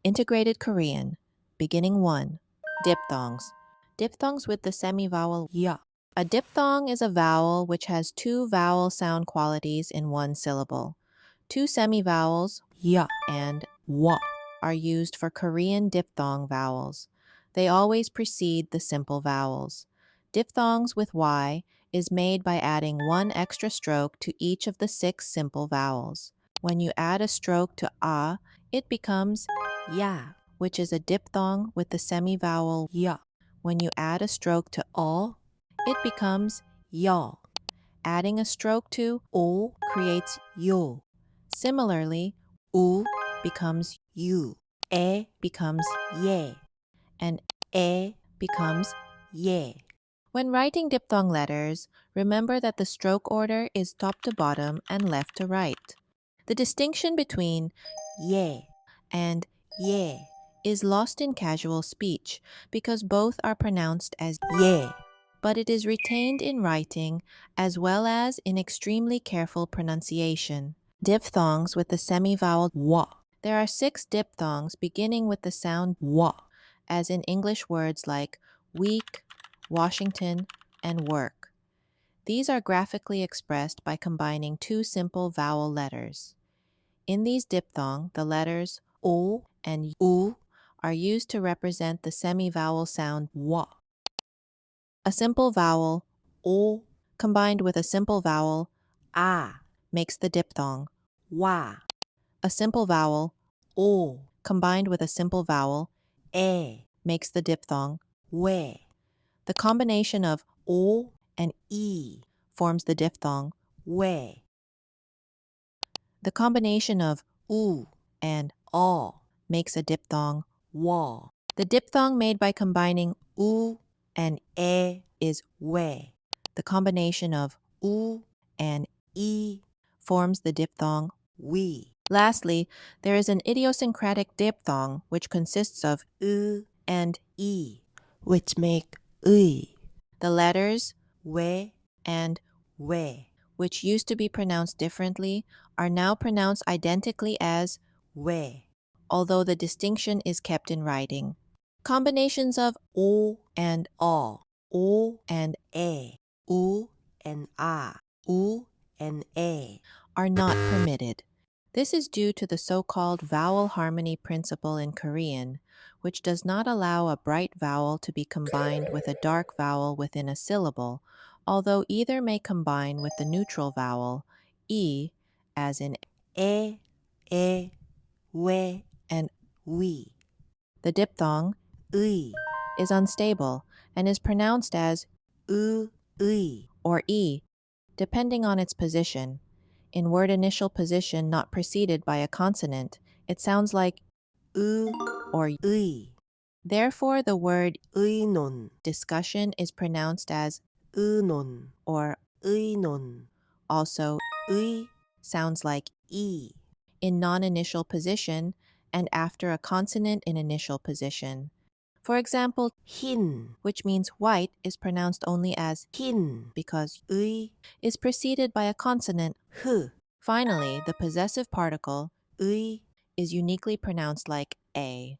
Integrated Korean. Beginning 1. Diphthongs. Diphthongs with the semivowel ya. A diphthong is a vowel which has two vowel sound qualities in one syllable. Two semivowels, ya and wa, are used for Korean diphthong vowels. They always precede the simple vowels. Diphthongs with y is made by adding one extra stroke to each of the 6 simple vowels. When you add a stroke to a, it becomes ya, which is a diphthong with the semivowel ya. When you add a stroke to o, it becomes y'all. Adding a stroke to o creates yo. Similarly, u becomes you, e becomes ye, and e becomes ye. When writing diphthong letters, remember that the stroke order is top to bottom and left to right. The distinction between ye and ye is lost in casual speech because both are pronounced as ye, but it is retained in writing as well as in extremely careful pronunciation. Diphthongs with the semivowel wa. There are 6 diphthongs beginning with the sound wa, as in English words like week, Washington, and work. These are graphically expressed by combining 2 simple vowel letters. In these diphthong, the letters o and u are used to represent the semivowel sound wa. A simple vowel o combined with a simple vowel a makes the diphthong wa. A simple vowel o combined with a simple vowel e makes the diphthong we. The combination of o and e forms the diphthong we. The combination of u and o makes a diphthong wa. The diphthong made by combining u and e is we. The combination of u and e forms the diphthong we. Lastly, there is an idiosyncratic diphthong which consists of u and e, which make ui. The letters we and we, which used to be pronounced differently, are now pronounced identically as we, although the distinction is kept in writing. Combinations of o and o and e, u and a, u and e are not permitted. This is due to the so-called vowel harmony principle in Korean, which does not allow a bright vowel to be combined with a dark vowel within a syllable, although either may combine with the neutral vowel, e, as in e, we, and we. The diphthong ui is unstable and is pronounced as ui or e, depending on its position. In word initial position not preceded by a consonant, it sounds like u or ui. Therefore, the word 의논 discussion is pronounced as 의논 or 의논. Also, 의 sounds like e in non-initial position and after a consonant in initial position. For example, 흰, which means white, is pronounced only as 흰 because 의 is preceded by a consonant h. Finally, the possessive particle 의 is uniquely pronounced like a.